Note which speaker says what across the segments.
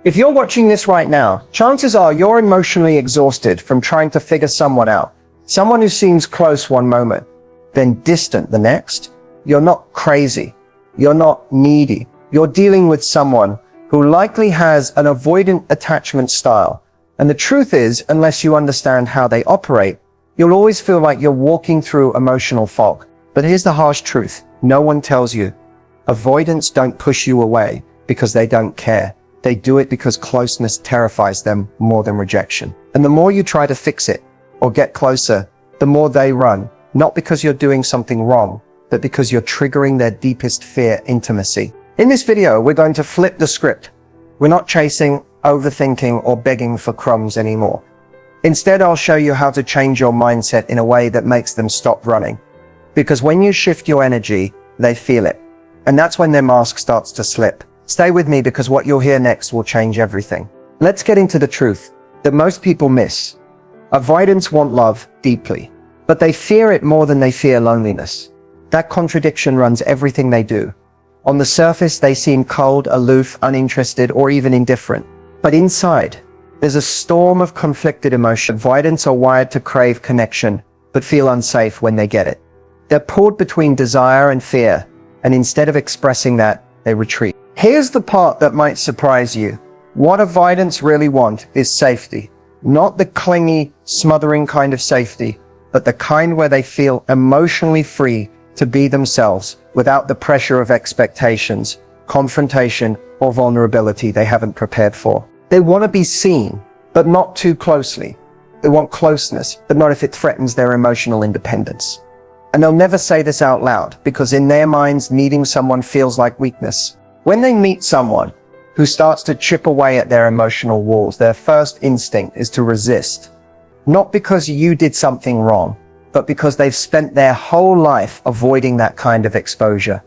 Speaker 1: If you're watching this right now, chances are you're emotionally exhausted from trying to figure someone out. Someone who seems close one moment, then distant the next. You're not crazy. You're not needy. You're dealing with someone who likely has an avoidant attachment style. And the truth is, unless you understand how they operate, you'll always feel like you're walking through emotional fog. But here's the harsh truth. No one tells you. Avoidants don't push you away because they don't care. They do it because closeness terrifies them more than rejection. And the more you try to fix it or get closer, the more they run, not because you're doing something wrong, but because you're triggering their deepest fear, intimacy. In this video, we're going to flip the script. We're not chasing, overthinking, or begging for crumbs anymore. Instead, I'll show you how to change your mindset in a way that makes them stop running. Because when you shift your energy, they feel it. And that's when their mask starts to slip. Stay with me because what you'll hear next will change everything. Let's get into the truth that most people miss. Avoidants want love deeply, but they fear it more than they fear loneliness. That contradiction runs everything they do. On the surface, they seem cold, aloof, uninterested, or even indifferent. But inside, there's a storm of conflicted emotion. Avoidants are wired to crave connection, but feel unsafe when they get it. They're pulled between desire and fear, and instead of expressing that, they retreat. Here's the part that might surprise you. What avoidants really want is safety. Not the clingy, smothering kind of safety, but the kind where they feel emotionally free to be themselves without the pressure of expectations, confrontation, or vulnerability they haven't prepared for. They want to be seen, but not too closely. They want closeness, but not if it threatens their emotional independence. And they'll never say this out loud, because in their minds, needing someone feels like weakness. When they meet someone who starts to chip away at their emotional walls, their first instinct is to resist. Not because you did something wrong, but because they've spent their whole life avoiding that kind of exposure.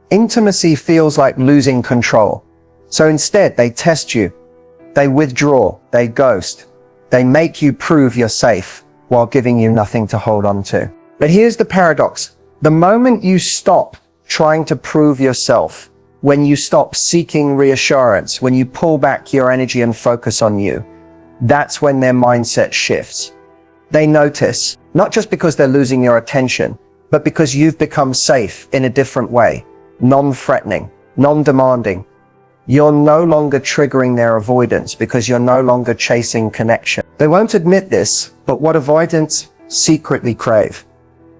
Speaker 1: Intimacy feels like losing control. So instead, they test you. They withdraw, they ghost. They make you prove you're safe while giving you nothing to hold on to. But here's the paradox. The moment you stop trying to prove yourself, when you stop seeking reassurance, when you pull back your energy and focus on you, that's when their mindset shifts. They notice, not just because they're losing your attention, but because you've become safe in a different way, non-threatening, non-demanding. You're no longer triggering their avoidance because you're no longer chasing connection. They won't admit this, but what avoidants secretly crave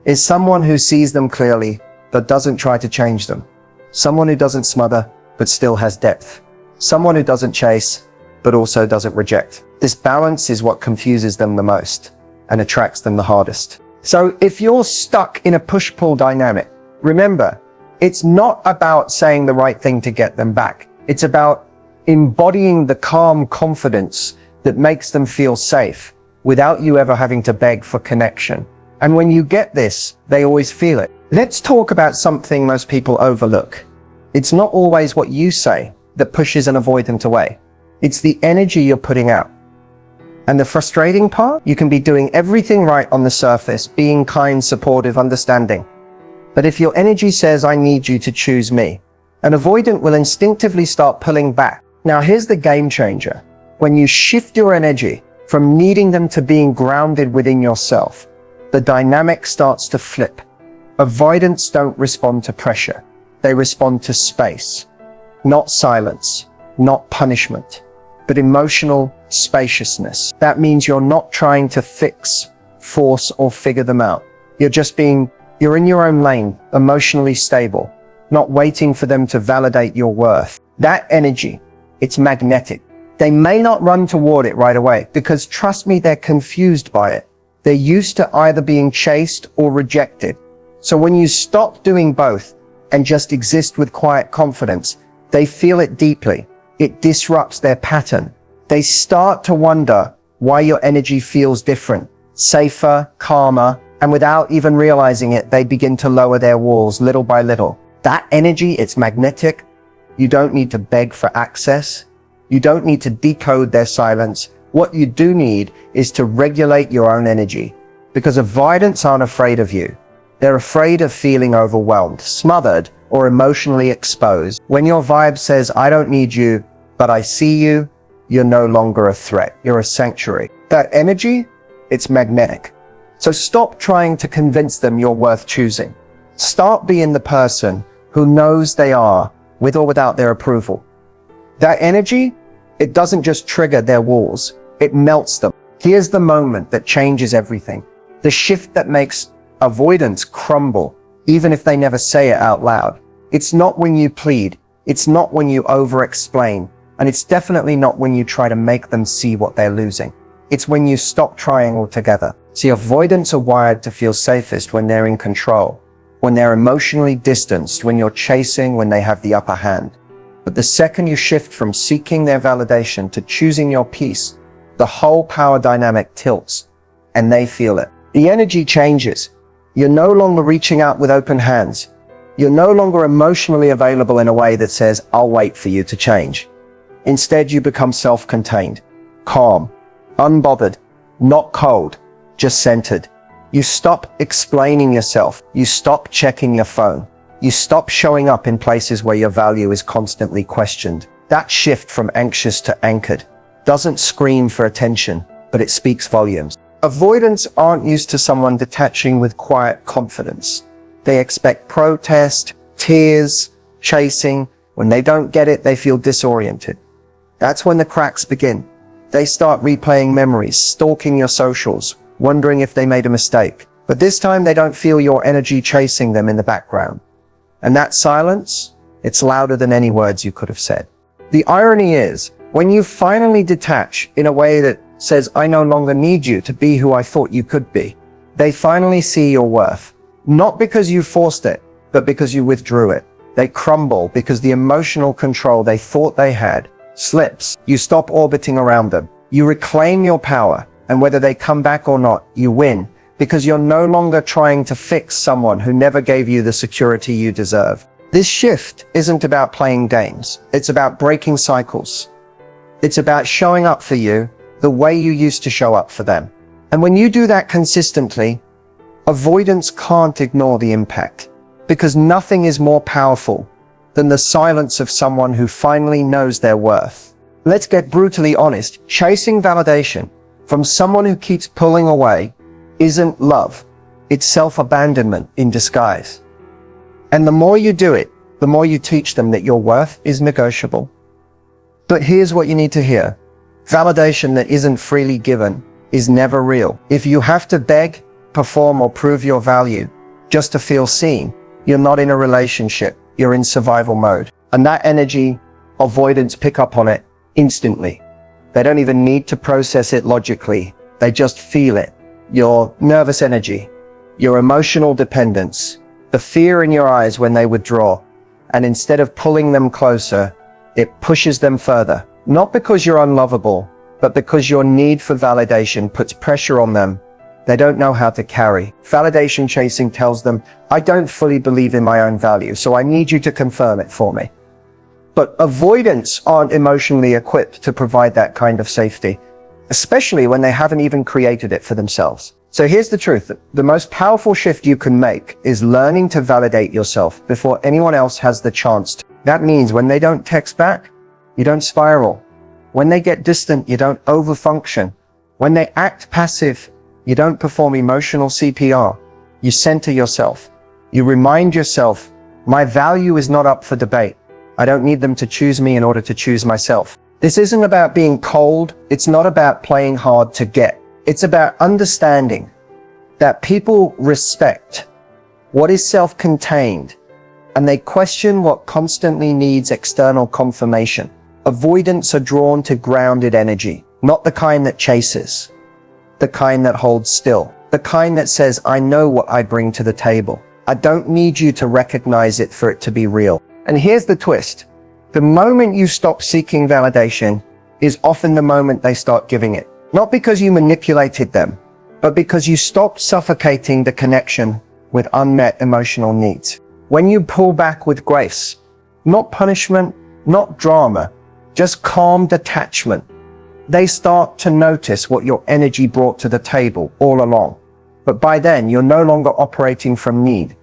Speaker 1: is someone who sees them clearly, but doesn't try to change them. Someone who doesn't smother, but still has depth. Someone who doesn't chase, but also doesn't reject. This balance is what confuses them the most and attracts them the hardest. So if you're stuck in a push-pull dynamic, remember, it's not about saying the right thing to get them back. It's about embodying the calm confidence that makes them feel safe without you ever having to beg for connection. And when you get this, they always feel it. Let's talk about something most people overlook. It's not always what you say that pushes an avoidant away. It's the energy you're putting out. And the frustrating part, you can be doing everything right on the surface, being kind, supportive, understanding. But if your energy says, I need you to choose me, an avoidant will instinctively start pulling back. Now here's the game changer. When you shift your energy from needing them to being grounded within yourself, the dynamic starts to flip. Avoidants don't respond to pressure. They respond to space, not silence, not punishment, but emotional spaciousness. That means you're not trying to fix, force, or figure them out. You're in your own lane, emotionally stable, not waiting for them to validate your worth. That energy, it's magnetic. They may not run toward it right away because, trust me, they're confused by it. They're used to either being chased or rejected. So when you stop doing both and just exist with quiet confidence, they feel it deeply. It disrupts their pattern. They start to wonder why your energy feels different, safer, calmer, and without even realizing it, they begin to lower their walls little by little. That energy, it's magnetic. You don't need to beg for access. You don't need to decode their silence. What you do need is to regulate your own energy, because avoidants aren't afraid of you. They're afraid of feeling overwhelmed, smothered, or emotionally exposed. When your vibe says, I don't need you, but I see you, you're no longer a threat. You're a sanctuary. That energy, it's magnetic. So stop trying to convince them you're worth choosing. Start being the person who knows they are, with or without their approval. That energy, it doesn't just trigger their walls, it melts them. Here's the moment that changes everything. The shift that makes avoidance crumble, even if they never say it out loud. It's not when you plead, it's not when you over-explain, and it's definitely not when you try to make them see what they're losing. It's when you stop trying altogether. See, avoidants are wired to feel safest when they're in control, when they're emotionally distanced, when you're chasing, when they have the upper hand. But the second you shift from seeking their validation to choosing your peace, the whole power dynamic tilts, and they feel it. The energy changes. You're no longer reaching out with open hands. You're no longer emotionally available in a way that says, I'll wait for you to change. Instead, you become self-contained, calm, unbothered, not cold, just centered. You stop explaining yourself. You stop checking your phone. You stop showing up in places where your value is constantly questioned. That shift from anxious to anchored doesn't scream for attention, but it speaks volumes. Avoidants aren't used to someone detaching with quiet confidence. They expect protest, tears, chasing. When they don't get it, they feel disoriented. That's when the cracks begin. They start replaying memories, stalking your socials, wondering if they made a mistake. But this time they don't feel your energy chasing them in the background. And that silence, it's louder than any words you could have said. The irony is, when you finally detach in a way that says, I no longer need you to be who I thought you could be, they finally see your worth. Not because you forced it, but because you withdrew it. They crumble because the emotional control they thought they had slips. You stop orbiting around them. You reclaim your power, and whether they come back or not, you win, because you're no longer trying to fix someone who never gave you the security you deserve. This shift isn't about playing games. It's about breaking cycles. It's about showing up for you the way you used to show up for them. And when you do that consistently, avoidance can't ignore the impact, because nothing is more powerful than the silence of someone who finally knows their worth. Let's get brutally honest. Chasing validation from someone who keeps pulling away isn't love. It's self-abandonment in disguise. And the more you do it, the more you teach them that your worth is negotiable. But here's what you need to hear. Validation that isn't freely given is never real. If you have to beg, perform, or prove your value just to feel seen, you're not in a relationship. You're in survival mode. And that energy, avoidants pick up on it instantly. They don't even need to process it logically. They just feel it. Your nervous energy, your emotional dependence, the fear in your eyes when they withdraw. And instead of pulling them closer, it pushes them further. Not because you're unlovable, but because your need for validation puts pressure on them they don't know how to carry. Validation chasing tells them, I don't fully believe in my own value, so I need you to confirm it for me. But avoidants aren't emotionally equipped to provide that kind of safety, especially when they haven't even created it for themselves. So here's the truth. The most powerful shift you can make is learning to validate yourself before anyone else has the chance to. That means when they don't text back, you don't spiral. When they get distant, you don't overfunction. When they act passive, you don't perform emotional CPR. You center yourself. You remind yourself, my value is not up for debate. I don't need them to choose me in order to choose myself. This isn't about being cold. It's not about playing hard to get. It's about understanding that people respect what is self-contained, and they question what constantly needs external confirmation. Avoidants are drawn to grounded energy, not the kind that chases, the kind that holds still, the kind that says, I know what I bring to the table. I don't need you to recognize it for it to be real. And here's the twist. The moment you stop seeking validation is often the moment they start giving it. Not because you manipulated them, but because you stopped suffocating the connection with unmet emotional needs. When you pull back with grace, not punishment, not drama, just calm detachment, they start to notice what your energy brought to the table all along. But by then, you're no longer operating from need.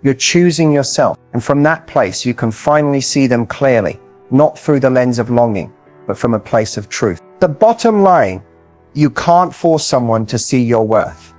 Speaker 1: You're choosing yourself. And from that place, you can finally see them clearly, not through the lens of longing, but from a place of truth. The bottom line, you can't force someone to see your worth.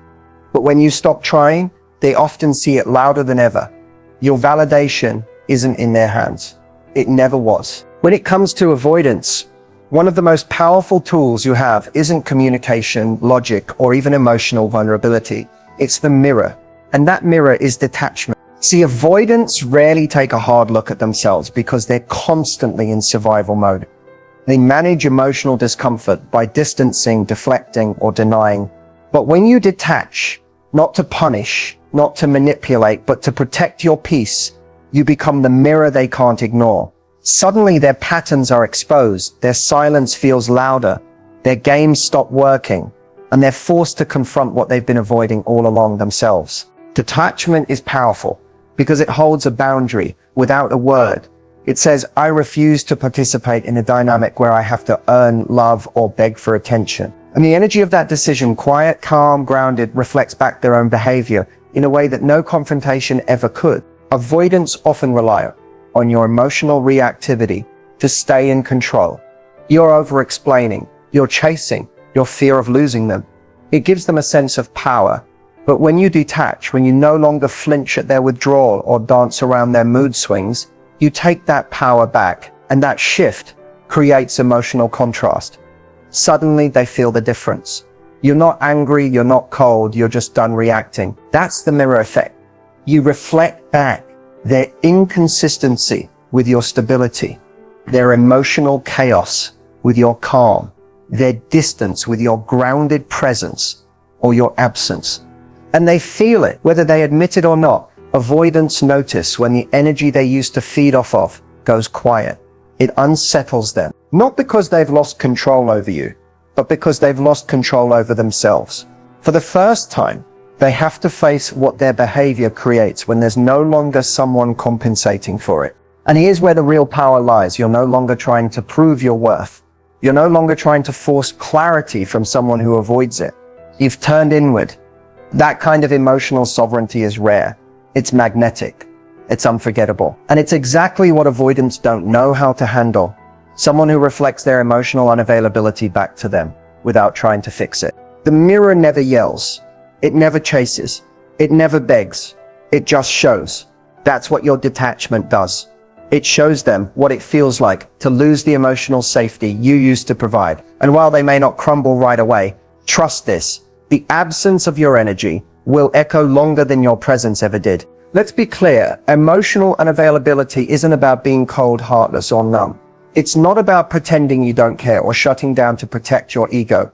Speaker 1: But when you stop trying, they often see it louder than ever. Your validation isn't in their hands. It never was. When it comes to avoidance, one of the most powerful tools you have isn't communication, logic, or even emotional vulnerability. It's the mirror. And that mirror is detachment. See, avoidants rarely take a hard look at themselves because they're constantly in survival mode. They manage emotional discomfort by distancing, deflecting, or denying. But when you detach, not to punish, not to manipulate, but to protect your peace, you become the mirror they can't ignore. Suddenly their patterns are exposed, their silence feels louder, their games stop working, and they're forced to confront what they've been avoiding all along themselves. Detachment is powerful because it holds a boundary without a word. It says, I refuse to participate in a dynamic where I have to earn love or beg for attention. And the energy of that decision, quiet, calm, grounded, reflects back their own behavior in a way that no confrontation ever could. Avoidants often rely on your emotional reactivity to stay in control. You're over-explaining, you're chasing, your fear of losing them. It gives them a sense of power. But when you detach, when you no longer flinch at their withdrawal or dance around their mood swings, you take that power back, and that shift creates emotional contrast. Suddenly they feel the difference. You're not angry, you're not cold, you're just done reacting. That's the mirror effect. You reflect back their inconsistency with your stability, their emotional chaos with your calm, their distance with your grounded presence or your absence. And they feel it, whether they admit it or not. Avoidants notice when the energy they used to feed off of goes quiet. It unsettles them, not because they've lost control over you, but because they've lost control over themselves. For the first time, they have to face what their behavior creates when there's no longer someone compensating for it. And here's where the real power lies. You're no longer trying to prove your worth. You're no longer trying to force clarity from someone who avoids it. You've turned inward. That kind of emotional sovereignty is rare. It's magnetic. It's unforgettable. And it's exactly what avoidants don't know how to handle. Someone who reflects their emotional unavailability back to them without trying to fix it. The mirror never yells. It never chases. It never begs. It just shows. That's what your detachment does. It shows them what it feels like to lose the emotional safety you used to provide. And while they may not crumble right away, trust this. The absence of your energy will echo longer than your presence ever did. Let's be clear, emotional unavailability isn't about being cold, heartless, or numb. It's not about pretending you don't care or shutting down to protect your ego.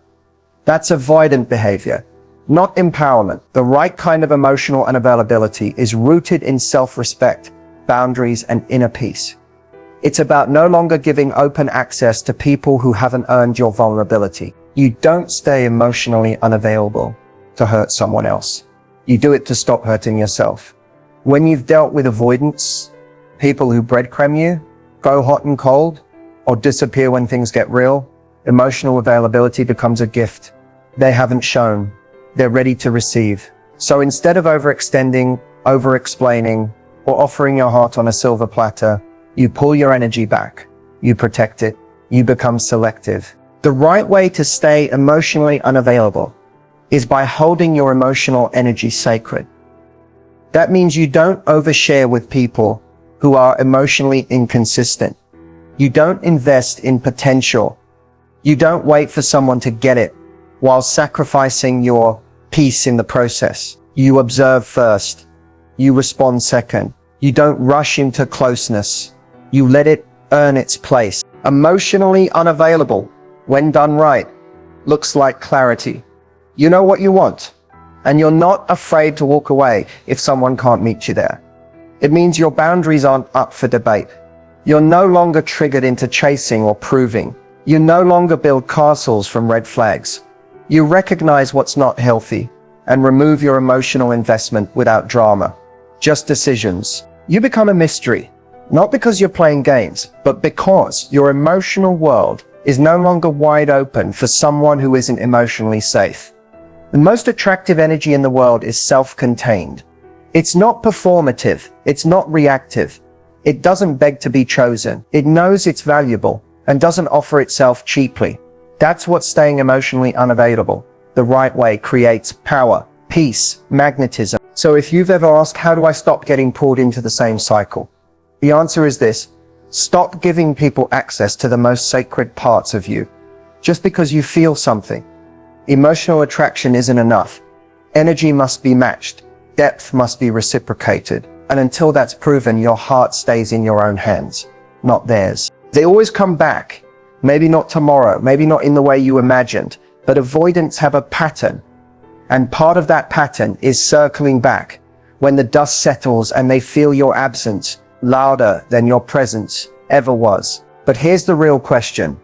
Speaker 1: That's avoidant behavior, not empowerment. The right kind of emotional unavailability is rooted in self-respect, boundaries, and inner peace. It's about no longer giving open access to people who haven't earned your vulnerability. You don't stay emotionally unavailable to hurt someone else. You do it to stop hurting yourself. When you've dealt with avoidance, people who breadcrumb you, go hot and cold, or disappear when things get real, emotional availability becomes a gift. They haven't shown. They're ready to receive. So instead of overextending, over-explaining, or offering your heart on a silver platter, you pull your energy back. You protect it. You become selective. The right way to stay emotionally unavailable is by holding your emotional energy sacred. That means you don't overshare with people who are emotionally inconsistent. You don't invest in potential. You don't wait for someone to get it while sacrificing your peace in the process. You observe first. You respond second. You don't rush into closeness. You let it earn its place. Emotionally unavailable, when done right, looks like clarity. You know what you want, and you're not afraid to walk away if someone can't meet you there. It means your boundaries aren't up for debate. You're no longer triggered into chasing or proving. You no longer build castles from red flags. You recognize what's not healthy and remove your emotional investment without drama. Just decisions. You become a mystery, not because you're playing games, but because your emotional world is no longer wide open for someone who isn't emotionally safe. The most attractive energy in the world is self-contained. It's not performative. It's not reactive. It doesn't beg to be chosen. It knows it's valuable, and doesn't offer itself cheaply. That's what staying emotionally unavailable the right way creates: power, peace, magnetism. So if you've ever asked, how do I stop getting pulled into the same cycle? The answer is this: stop giving people access to the most sacred parts of you. Just because you feel something. Emotional attraction isn't enough. Energy must be matched. Depth must be reciprocated. And until that's proven, your heart stays in your own hands, not theirs. They always come back. Maybe not tomorrow, maybe not in the way you imagined, but avoidants have a pattern. And part of that pattern is circling back when the dust settles and they feel your absence louder than your presence ever was. But here's the real question: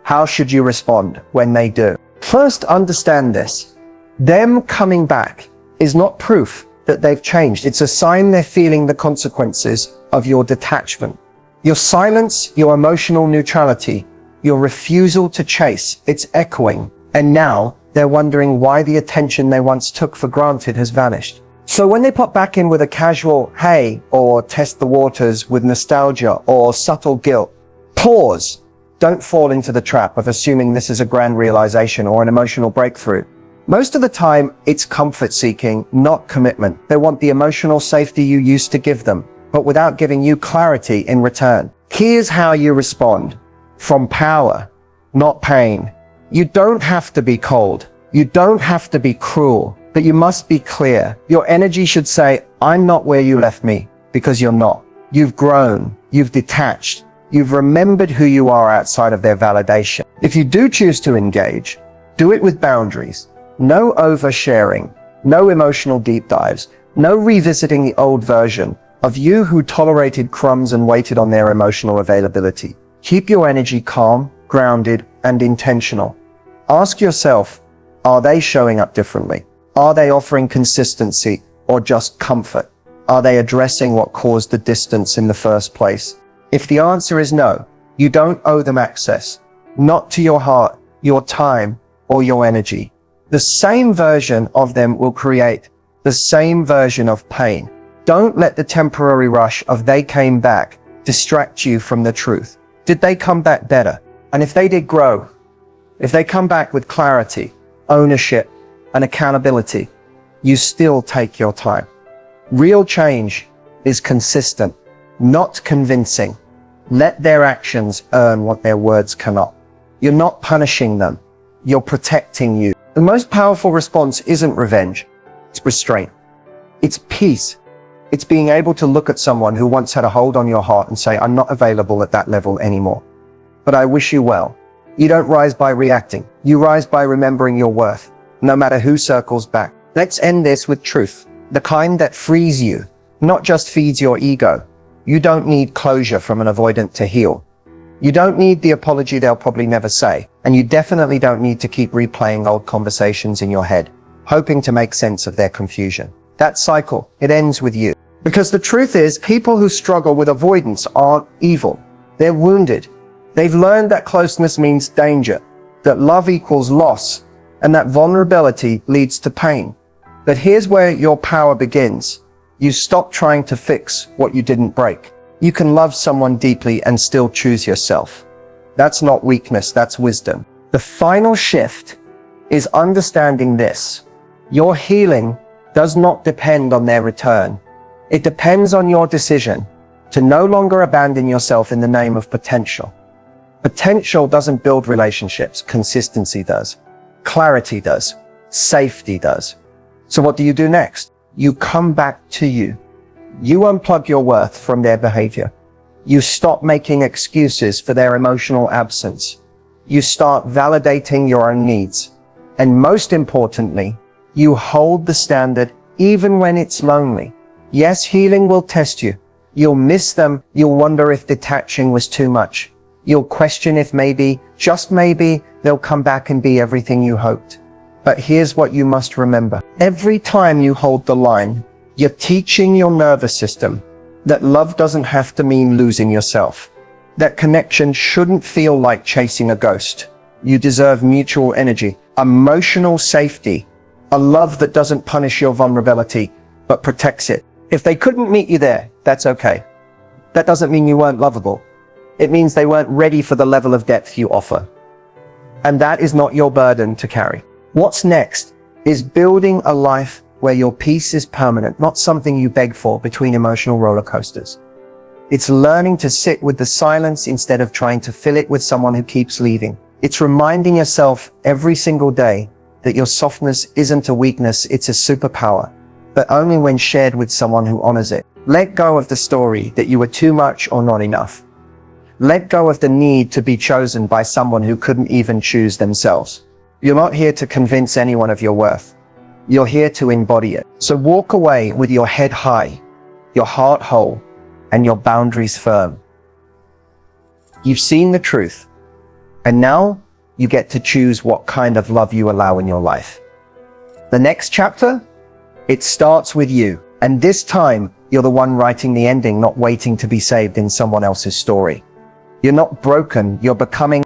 Speaker 1: how should you respond when they do? First, understand this. Them coming back is not proof that they've changed. It's a sign they're feeling the consequences of your detachment. Your silence, your emotional neutrality, your refusal to chase, it's echoing. And now they're wondering why the attention they once took for granted has vanished. So when they pop back in with a casual "hey," or test the waters with nostalgia or subtle guilt, pause. Don't fall into the trap of assuming this is a grand realization or an emotional breakthrough. Most of the time, it's comfort seeking, not commitment. They want the emotional safety you used to give them, but without giving you clarity in return. Here's how you respond: from power, not pain. You don't have to be cold. You don't have to be cruel, but you must be clear. Your energy should say, I'm not where you left me, because you're not. You've grown, you've detached, you've remembered who you are outside of their validation. If you do choose to engage, do it with boundaries. No oversharing, no emotional deep dives, no revisiting the old version of you who tolerated crumbs and waited on their emotional availability. Keep your energy calm, grounded, and intentional. Ask yourself, are they showing up differently? Are they offering consistency or just comfort? Are they addressing what caused the distance in the first place? If the answer is no, you don't owe them access, not to your heart, your time, or your energy. The same version of them will create the same version of pain. Don't let the temporary rush of "they came back" distract you from the truth. Did they come back better? And if they did grow, if they come back with clarity, ownership, and accountability, you still take your time. Real change is consistent, not convincing. Let their actions earn what their words cannot. You're not punishing them. You're protecting you. The most powerful response isn't revenge. It's restraint. It's peace. It's being able to look at someone who once had a hold on your heart and say, I'm not available at that level anymore, but I wish you well. You don't rise by reacting. You rise by remembering your worth, no matter who circles back. Let's end this with truth, the kind that frees you, not just feeds your ego. You don't need closure from an avoidant to heal. You don't need the apology they'll probably never say. And you definitely don't need to keep replaying old conversations in your head, hoping to make sense of their confusion. That cycle, it ends with you. Because the truth is, people who struggle with avoidance aren't evil. They're wounded. They've learned that closeness means danger, that love equals loss, and that vulnerability leads to pain. But here's where your power begins. You stop trying to fix what you didn't break. You can love someone deeply and still choose yourself. That's not weakness, that's wisdom. The final shift is understanding this. Your healing does not depend on their return. It depends on your decision to no longer abandon yourself in the name of potential. Potential doesn't build relationships, consistency does. Clarity does. Safety does. So what do you do next? You come back to you. You unplug your worth from their behavior. You stop making excuses for their emotional absence. You start validating your own needs. And most importantly, you hold the standard even when it's lonely. Yes, healing will test you. You'll miss them. You'll wonder if detaching was too much. You'll question if maybe, just maybe, they'll come back and be everything you hoped. But here's what you must remember. Every time you hold the line, you're teaching your nervous system that love doesn't have to mean losing yourself. That connection shouldn't feel like chasing a ghost. You deserve mutual energy, emotional safety, a love that doesn't punish your vulnerability, but protects it. If they couldn't meet you there, that's okay. That doesn't mean you weren't lovable. It means they weren't ready for the level of depth you offer. And that is not your burden to carry. What's next is building a life where your peace is permanent, not something you beg for between emotional roller coasters. It's learning to sit with the silence instead of trying to fill it with someone who keeps leaving. It's reminding yourself every single day that your softness isn't a weakness, it's a superpower, but only when shared with someone who honors it. Let go of the story that you were too much or not enough. Let go of the need to be chosen by someone who couldn't even choose themselves. You're not here to convince anyone of your worth. You're here to embody it. So walk away with your head high, your heart whole, and your boundaries firm. You've seen the truth, and now you get to choose what kind of love you allow in your life. The next chapter, it starts with you. And this time, you're the one writing the ending, not waiting to be saved in someone else's story. You're not broken, you're becoming